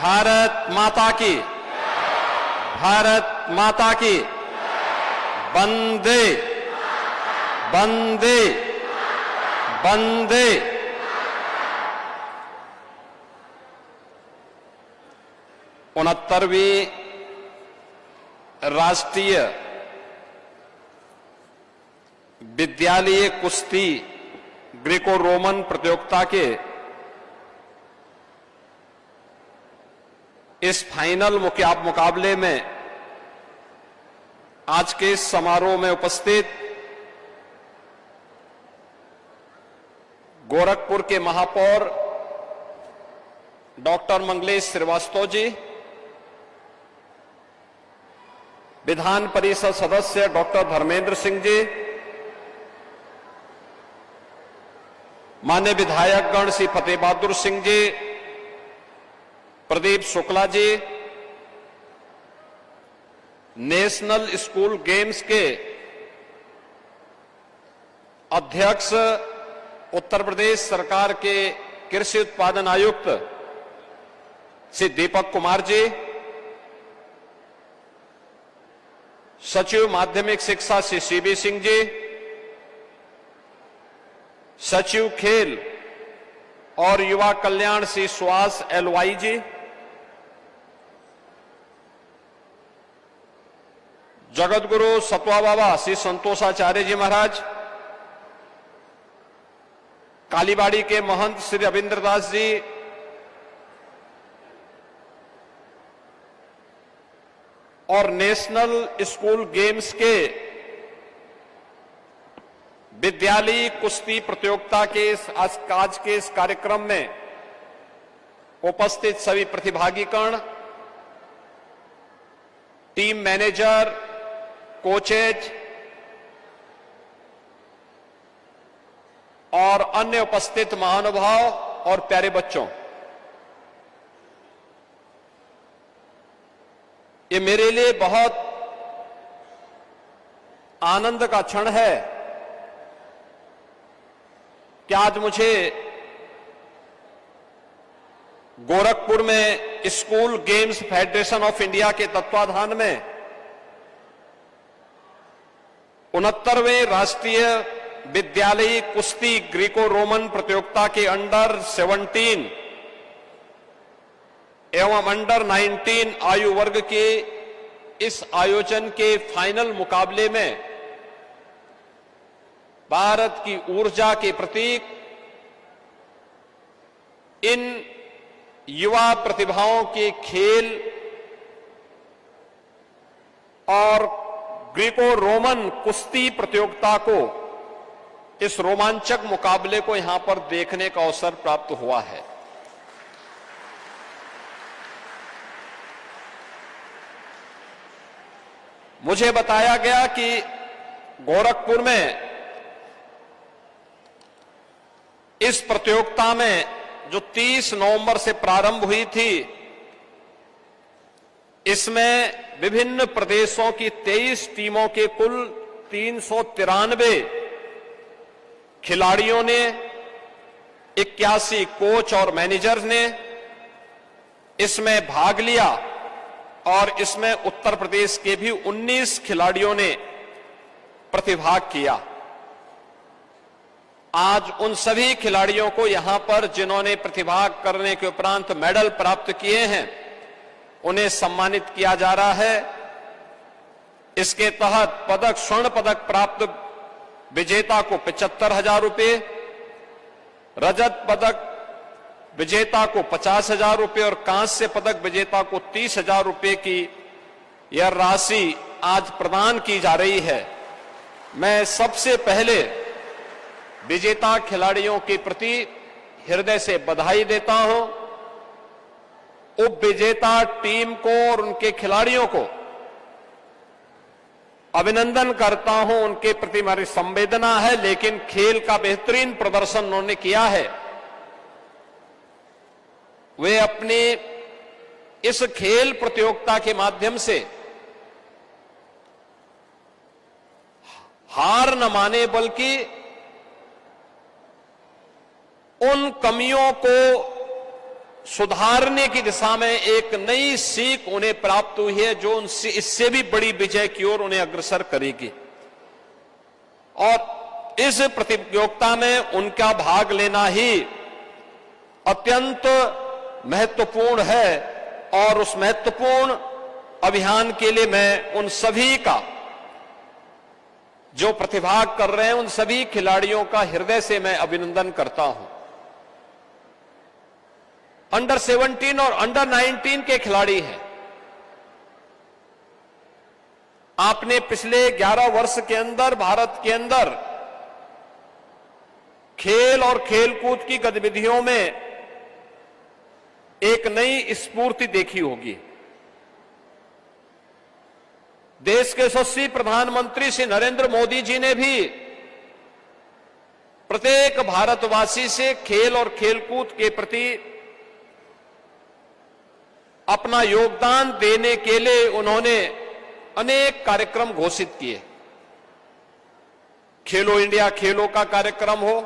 भारत माता की, भारत माता की, वंदे वंदे वंदे। उनहत्तरवीं राष्ट्रीय विद्यालय कुश्ती ग्रीको रोमन प्रतियोगिता के इस फाइनल मुकाबले में आज के इस समारोह में उपस्थित गोरखपुर के महापौर डॉक्टर मंगलेश श्रीवास्तव जी, विधान परिषद सदस्य डॉक्टर धर्मेंद्र सिंह जी, माननीय विधायकगण श्री फतेह Bahadur Singh ji, Pradeep Shukla ji, national school games के अध्यक्ष उत्तर प्रदेश सरकार के कृषि उत्पादन आयुक्त श्री दीपक कुमार जी, सचिव माध्यमिक शिक्षा श्री सीबी सिंह जी, सचिव खेल और युवा कल्याण श्री सुहास एलवाई जी, जगतगुरु सतवा बाबा श्री संतोषाचार्य जी महाराज, कालीबाड़ी के महंत श्री रविंद्र दास जी, और नेशनल स्कूल गेम्स के विद्यालयी कुश्ती प्रतियोगिता के आज के इस कार्यक्रम में उपस्थित सभी प्रतिभागीगण, टीम मैनेजर, कोचेज और अन्य उपस्थित महानुभाव और प्यारे बच्चों, ये मेरे लिए बहुत आनंद का क्षण है कि आज मुझे गोरखपुर में school games federation of India के तत्वाधान में 69वें राष्ट्रीय विद्यालयी कुश्ती ग्रीको रोमन प्रतियोगिता के अंडर 17 एवं अंडर 19 आयु वर्ग के इस आयोजन के फाइनल मुकाबले में भारत की ऊर्जा के प्रतीक इन युवा प्रतिभाओं के खेल और ग्रीको रोमन कुश्ती प्रतियोगिता को, इस रोमांचक मुकाबले को यहां पर देखने का अवसर प्राप्त हुआ है। मुझे बताया गया कि गोरखपुर में इस प्रतियोगिता में जो 30 नवंबर से प्रारंभ हुई थी, इसमें विभिन्न प्रदेशों की 23 टीमों के कुल 393 खिलाड़ियों ने, 81 कोच और मैनेजर्स ने इसमें भाग लिया और इसमें उत्तर प्रदेश के भी 19 खिलाड़ियों ने प्रतिभाग किया। आज उन सभी खिलाड़ियों को यहां पर जिन्होंने प्रतिभाग करने के उपरांत मेडल प्राप्त किए हैं, उन्हें सम्मानित किया जा रहा है। इसके तहत स्वर्ण पदक प्राप्त विजेता को 75,000 रुपए, रजत पदक विजेता को 50,000 रुपए और कांस्य पदक विजेता को 30,000 रुपए की यह राशि आज प्रदान की जा रही है। मैं सबसे पहले विजेता खिलाड़ियों के प्रति हृदय से बधाई देता हूं। उप विजेता टीम को और उनके खिलाड़ियों को अभिनंदन करता हूं, उनके प्रति हमारी संवेदना है, लेकिन खेल का बेहतरीन प्रदर्शन उन्होंने किया है। वे अपनी इस खेल प्रतियोगिता के माध्यम से हार न माने, बल्कि उन कमियों को सुधारने की दिशा में एक नई सीख उन्हें प्राप्त हुई है, जो उनसे इससे भी बड़ी विजय की ओर उन्हें अग्रसर करेगी। और इस प्रतियोगिता में उनका भाग लेना ही अत्यंत महत्वपूर्ण है, और उस महत्वपूर्ण अभियान के लिए मैं उन सभी का जो प्रतिभाग कर रहे हैं, उन सभी खिलाड़ियों का हृदय से मैं अभिनंदन करता हूं। अंडर 17 और अंडर 19 के खिलाड़ी हैं। आपने पिछले 11 वर्ष के अंदर भारत के अंदर खेल और खेलकूद की गतिविधियों में एक नई स्फूर्ति देखी होगी। देश के यशस्वी प्रधानमंत्री श्री नरेंद्र मोदी जी ने भी प्रत्येक भारतवासी से खेल और खेलकूद के प्रति अपना योगदान देने के लिए उन्होंने अनेक कार्यक्रम घोषित किए। खेलो इंडिया खेलों का कार्यक्रम हो,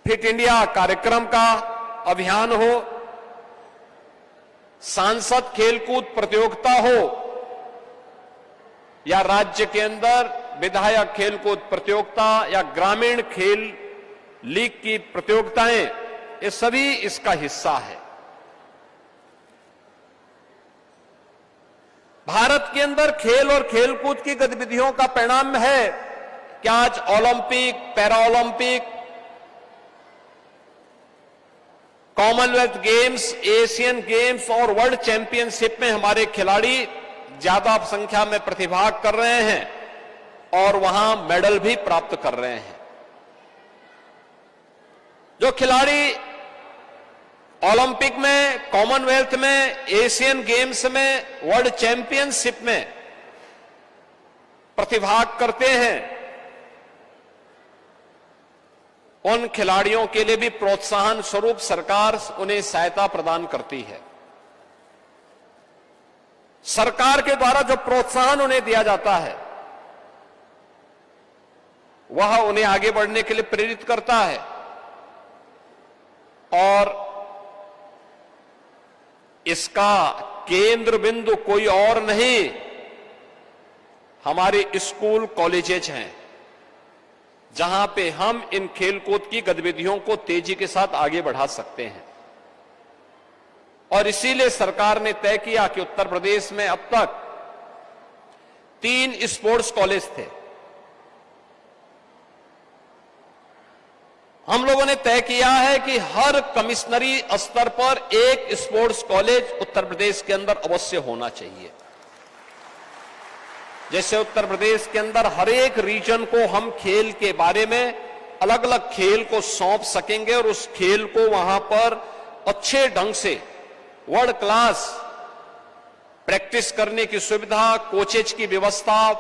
फिट इंडिया कार्यक्रम का अभियान हो, सांसद खेलकूद प्रतियोगिता हो, या राज्य के अंदर विधायक खेलकूद प्रतियोगिता या ग्रामीण खेल लीग की प्रतियोगिताएं, ये सभी इसका हिस्सा है। भारत के अंदर खेल और खेलकूद की गतिविधियों का परिणाम है कि आज Olympic, para Olympic, Commonwealth games, Asian games और वर्ल्ड चैंपियनशिप में हमारे खिलाड़ी ज्यादा संख्या में प्रतिभाग कर रहे हैं और वहां मेडल भी प्राप्त कर रहे हैं। जो खिलाड़ी ओलंपिक में, कॉमनवेल्थ में, एशियन गेम्स में, वर्ल्ड चैंपियनशिप में प्रतिभाग करते हैं, उन खिलाड़ियों के लिए भी प्रोत्साहन स्वरूप सरकार उन्हें सहायता प्रदान करती है। सरकार के द्वारा जो प्रोत्साहन उन्हें दिया जाता है, वह उन्हें आगे बढ़ने के लिए प्रेरित करता है। और इसका केंद्र बिंदु कोई और नहीं, हमारे स्कूल कॉलेजेज हैं, जहां पे हम इन खेलकूद की गतिविधियों को तेजी के साथ आगे बढ़ा सकते हैं। और इसीलिए सरकार ने तय किया कि उत्तर प्रदेश में अब तक 3 स्पोर्ट्स कॉलेज थे। हम लोगों ने तय किया है कि हर कमिश्नरी स्तर पर एक स्पोर्ट्स कॉलेज उत्तर प्रदेश के अंदर अवश्य होना चाहिए। जैसे उत्तर प्रदेश के अंदर हर एक रीजन को हम खेल के बारे में अलग अलग खेल को सौंप सकेंगे और उस खेल को वहां पर अच्छे ढंग से वर्ल्ड क्लास प्रैक्टिस करने की सुविधा, कोचेज की व्यवस्था,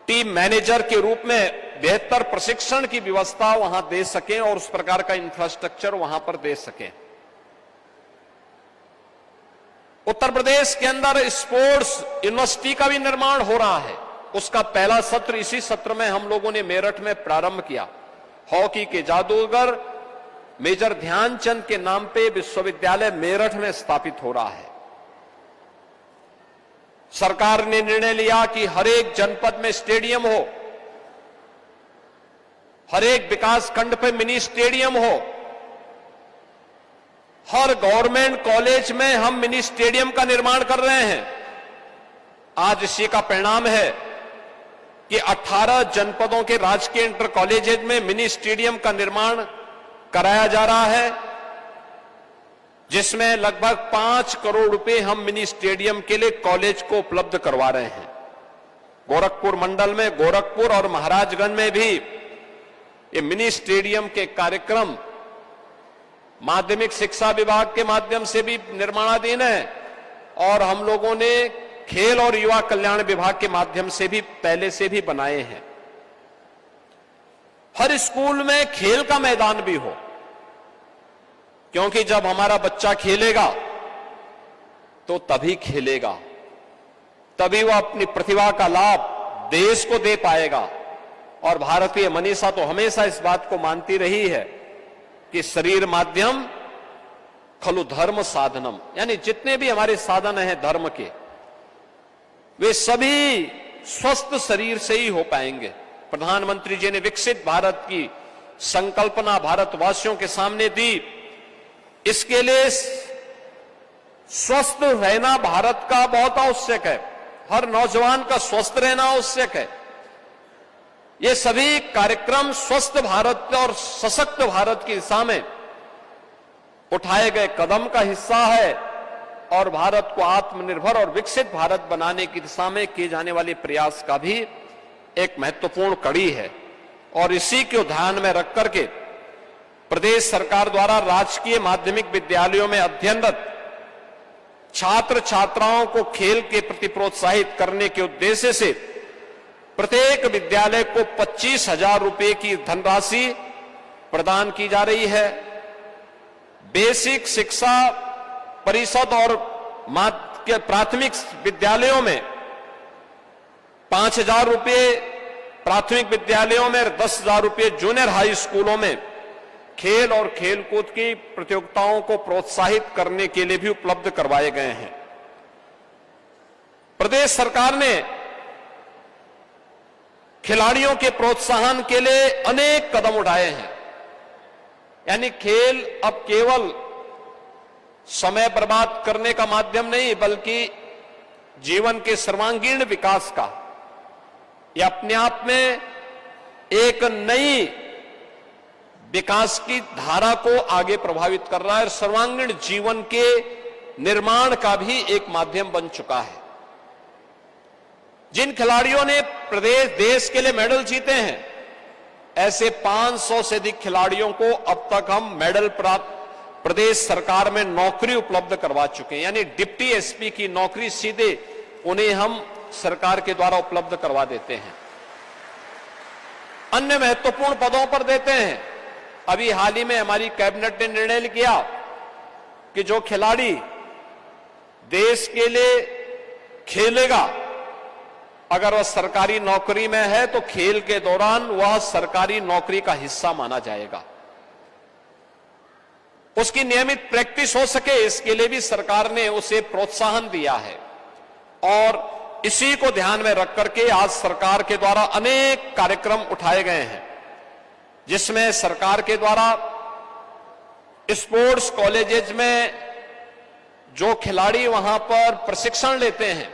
टीम मैनेजर के रूप में बेहतर प्रशिक्षण की व्यवस्था वहां दे सकें और उस प्रकार का इंफ्रास्ट्रक्चर वहां पर दे सकें। उत्तर प्रदेश के अंदर स्पोर्ट्स यूनिवर्सिटी का भी निर्माण हो रहा है। उसका पहला सत्र इसी सत्र में हम लोगों ने मेरठ में प्रारंभ किया। हॉकी के जादूगर मेजर ध्यानचंद के नाम पे विश्वविद्यालय मेरठ में स्थापित हो रहा है। सरकार ने निर्णय लिया कि हर एक जनपद में स्टेडियम हो, हर एक विकास खंड पे मिनी स्टेडियम हो, हर गवर्नमेंट कॉलेज में हम मिनी स्टेडियम का निर्माण कर रहे हैं। आज इसी का परिणाम है कि 18 जनपदों के राजकीय इंटर कॉलेजेज में मिनी स्टेडियम का निर्माण कराया जा रहा है, जिसमें लगभग 5 करोड़ रुपए हम मिनी स्टेडियम के लिए कॉलेज को उपलब्ध करवा रहे हैं। गोरखपुर मंडल में, गोरखपुर और महाराजगंज में भी ये मिनी स्टेडियम के कार्यक्रम माध्यमिक शिक्षा विभाग के माध्यम से भी निर्माणाधीन है और हम लोगों ने खेल और युवा कल्याण विभाग के माध्यम से भी पहले से भी बनाए हैं। हर स्कूल में खेल का मैदान भी हो, क्योंकि जब हमारा बच्चा खेलेगा तो तभी खेलेगा, तभी वह अपनी प्रतिभा का लाभ देश को दे पाएगा। और भारतीय मनीषा तो हमेशा इस बात को मानती रही है कि शरीर माध्यम खलु धर्म साधनम, यानी जितने भी हमारे साधन हैं धर्म के, वे सभी स्वस्थ शरीर से ही हो पाएंगे। प्रधानमंत्री जी ने विकसित भारत की संकल्पना भारतवासियों के सामने दी। इसके लिए स्वस्थ रहना भारत का बहुत आवश्यक है। हर नौजवान का स्वस्थ रहना आवश्यक है। ये सभी कार्यक्रम स्वस्थ भारत और सशक्त भारत की दिशा में उठाए गए कदम का हिस्सा है और भारत को आत्मनिर्भर और विकसित भारत बनाने की दिशा में किए जाने वाले प्रयास का भी एक महत्वपूर्ण कड़ी है। और इसी को ध्यान में रख करके प्रदेश सरकार द्वारा राजकीय माध्यमिक विद्यालयों में अध्ययनरत छात्र छात्राओं को खेल के प्रति प्रोत्साहित करने के उद्देश्य से प्रत्येक विद्यालय को 25,000 रुपए की धनराशि प्रदान की जा रही है। बेसिक शिक्षा परिषद और प्राथमिक विद्यालयों में 5,000 रुपए, प्राथमिक विद्यालयों में 10,000 रुपए, जूनियर हाई स्कूलों में खेल और खेलकूद की प्रतियोगिताओं को प्रोत्साहित करने के लिए भी उपलब्ध करवाए गए हैं। प्रदेश सरकार ने खिलाड़ियों के प्रोत्साहन के लिए अनेक कदम उठाए हैं। यानी खेल अब केवल समय बर्बाद करने का माध्यम नहीं, बल्कि जीवन के सर्वांगीण विकास का, यह अपने आप में एक नई विकास की धारा को आगे प्रभावित कर रहा है और सर्वांगीण जीवन के निर्माण का भी एक माध्यम बन चुका है। जिन खिलाड़ियों ने देश के लिए मेडल जीते हैं, ऐसे 500 से अधिक खिलाड़ियों को अब तक हम मेडल प्राप्त प्रदेश सरकार में नौकरी उपलब्ध करवा चुके हैं। यानी डिप्टी एसपी की नौकरी सीधे उन्हें हम सरकार के द्वारा उपलब्ध करवा देते हैं। अन्य महत्वपूर्ण पदों पर देते हैं। अभी हाल ही में हमारी कैबिनेट ने निर्णय किया कि जो खिलाड़ी देश के लिए खेलेगा, अगर वह सरकारी नौकरी में है तो खेल के दौरान वह सरकारी नौकरी का हिस्सा माना जाएगा। उसकी नियमित प्रैक्टिस हो सके, इसके लिए भी सरकार ने उसे प्रोत्साहन दिया है। और इसी को ध्यान में रख करके आज सरकार के द्वारा अनेक कार्यक्रम उठाए गए हैं, जिसमें सरकार के द्वारा स्पोर्ट्स कॉलेजेस में जो खिलाड़ी वहां पर प्रशिक्षण लेते हैं,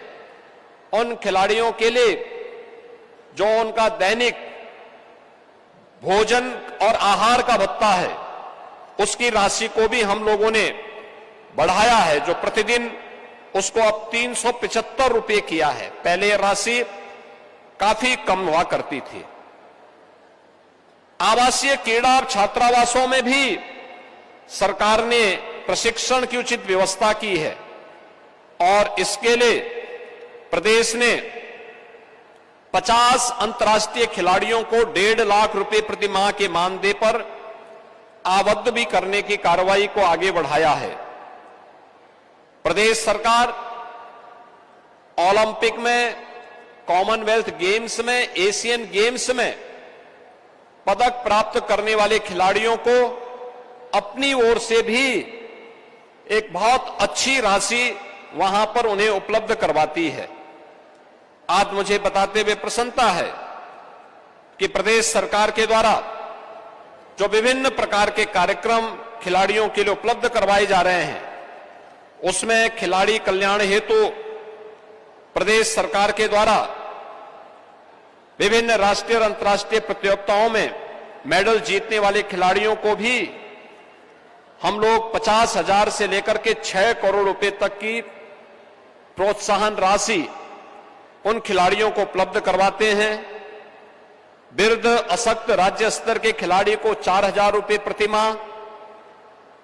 उन खिलाड़ियों के लिए जो उनका दैनिक भोजन और आहार का भत्ता है, उसकी राशि को भी हम लोगों ने बढ़ाया है, जो प्रतिदिन उसको अब 375 रुपए किया है। पहले यह राशि काफी कम हुआ करती थी। आवासीय क्रीड़ा और छात्रावासों में भी सरकार ने प्रशिक्षण की उचित व्यवस्था की है और इसके लिए प्रदेश ने 50 अंतर्राष्ट्रीय खिलाड़ियों को 1.5 लाख रुपए प्रति माह के मानदेय पर आबद्ध भी करने की कार्रवाई को आगे बढ़ाया है। प्रदेश सरकार ओलंपिक में, कॉमनवेल्थ गेम्स में, एशियन गेम्स में पदक प्राप्त करने वाले खिलाड़ियों को अपनी ओर से भी एक बहुत अच्छी राशि वहां पर उन्हें उपलब्ध करवाती है। आज मुझे बताते हुए प्रसन्नता है कि प्रदेश सरकार के द्वारा जो विभिन्न प्रकार के कार्यक्रम खिलाड़ियों के लिए उपलब्ध करवाए जा रहे हैं, उसमें खिलाड़ी कल्याण हेतु प्रदेश सरकार के द्वारा विभिन्न राष्ट्रीय और अंतर्राष्ट्रीय प्रतियोगिताओं में मेडल जीतने वाले खिलाड़ियों को भी हम लोग 50,000 से लेकर के 6 करोड़ रुपए तक की प्रोत्साहन राशि उन खिलाड़ियों को उपलब्ध करवाते हैं। वृद्ध अशक्त राज्य स्तर के खिलाड़ी को 4,000 रुपए प्रति माह,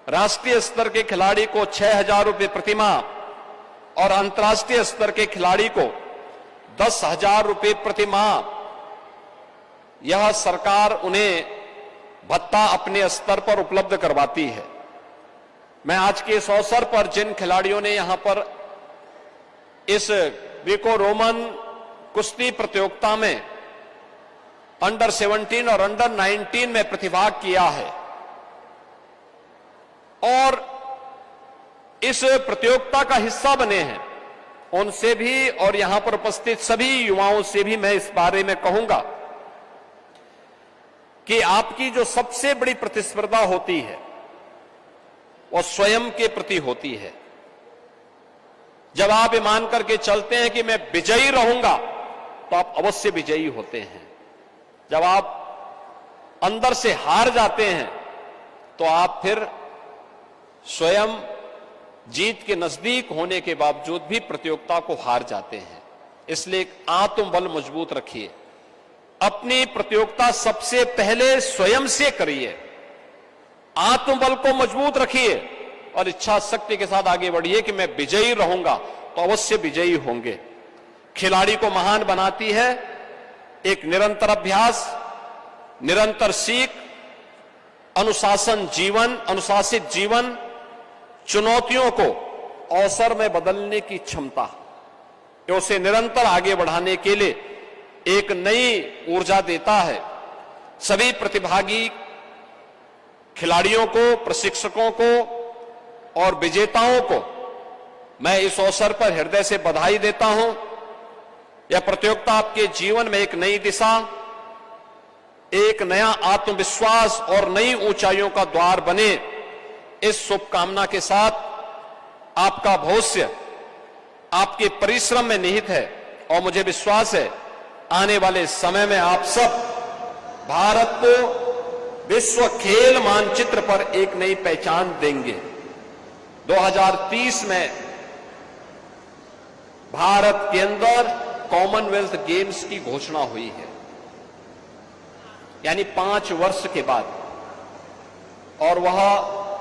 राष्ट्रीय स्तर के खिलाड़ी को 6,000 रुपए प्रति माह और अंतर्राष्ट्रीय स्तर के खिलाड़ी को 10,000 रुपए प्रति माह यह सरकार उन्हें भत्ता अपने स्तर पर उपलब्ध करवाती है। मैं आज के इस अवसर पर जिन खिलाड़ियों ने यहां पर इस ग्रीको रोमन कुश्ती प्रतियोगिता में अंडर 17 और अंडर 19 में प्रतिभाग किया है और इस प्रतियोगिता का हिस्सा बने हैं, उनसे भी और यहां पर उपस्थित सभी युवाओं से भी मैं इस बारे में कहूंगा कि आपकी जो सबसे बड़ी प्रतिस्पर्धा होती है वो स्वयं के प्रति होती है। जब आप ये मान करके चलते हैं कि मैं विजयी रहूंगा, तो आप अवश्य विजयी होते हैं। जब आप अंदर से हार जाते हैं, तो आप फिर स्वयं जीत के नजदीक होने के बावजूद भी प्रतियोगिता को हार जाते हैं। इसलिए आत्मबल मजबूत रखिए, अपनी प्रतियोगिता सबसे पहले स्वयं से करिए, आत्मबल को मजबूत रखिए और इच्छा शक्ति के साथ आगे बढ़िए कि मैं विजयी रहूंगा, तो अवश्य विजयी होंगे। खिलाड़ी को महान बनाती है एक निरंतर अभ्यास, निरंतर सीख, अनुशासित जीवन, चुनौतियों को अवसर में बदलने की क्षमता, उसे निरंतर आगे बढ़ाने के लिए एक नई ऊर्जा देता है। सभी प्रतिभागी खिलाड़ियों को, प्रशिक्षकों को और विजेताओं को मैं इस अवसर पर हृदय से बधाई देता हूं। यह प्रतियोगिता आपके जीवन में एक नई दिशा, एक नया आत्मविश्वास और नई ऊंचाइयों का द्वार बने, इस शुभकामना के साथ आपका भविष्य आपके परिश्रम में निहित है और मुझे विश्वास है आने वाले समय में आप सब भारत को विश्व खेल मानचित्र पर एक नई पहचान देंगे। 2030 में भारत के अंदर कॉमनवेल्थ गेम्स की घोषणा हुई है, यानी 5 वर्ष के बाद, और वह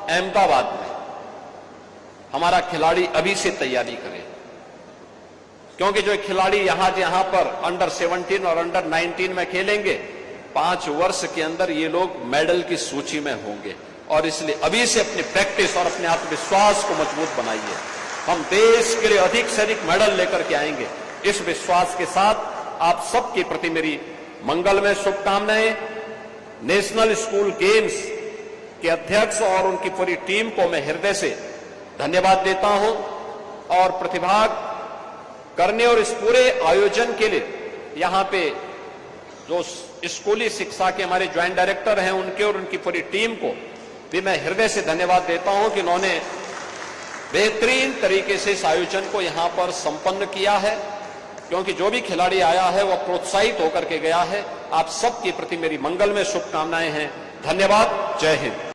अहमदाबाद में। हमारा खिलाड़ी अभी से तैयारी करे, क्योंकि जो खिलाड़ी यहां पर अंडर 17 और अंडर 19 में खेलेंगे, 5 वर्ष के अंदर ये लोग मेडल की सूची में होंगे। और इसलिए अभी से अपनी प्रैक्टिस और अपने आत्मविश्वास को मजबूत बनाइए। हम देश के लिए अधिक से अधिक मेडल लेकर के आएंगे, इस विश्वास के साथ आप सबके प्रति मेरी मंगलमय शुभकामनाएं। नेशनल स्कूल गेम्स के अध्यक्ष और उनकी पूरी टीम को मैं हृदय से धन्यवाद देता हूं, और प्रतिभाग करने और इस पूरे आयोजन के लिए यहां पे जो स्कूली शिक्षा के हमारे ज्वाइंट डायरेक्टर हैं, उनके और उनकी पूरी टीम को भी मैं हृदय से धन्यवाद देता हूं कि उन्होंने बेहतरीन तरीके से इस आयोजन को यहां पर संपन्न किया है, क्योंकि जो भी खिलाड़ी आया है वह प्रोत्साहित होकर के गया है। आप सबके प्रति मेरी मंगलमय शुभकामनाएं हैं। धन्यवाद। जय हिंद।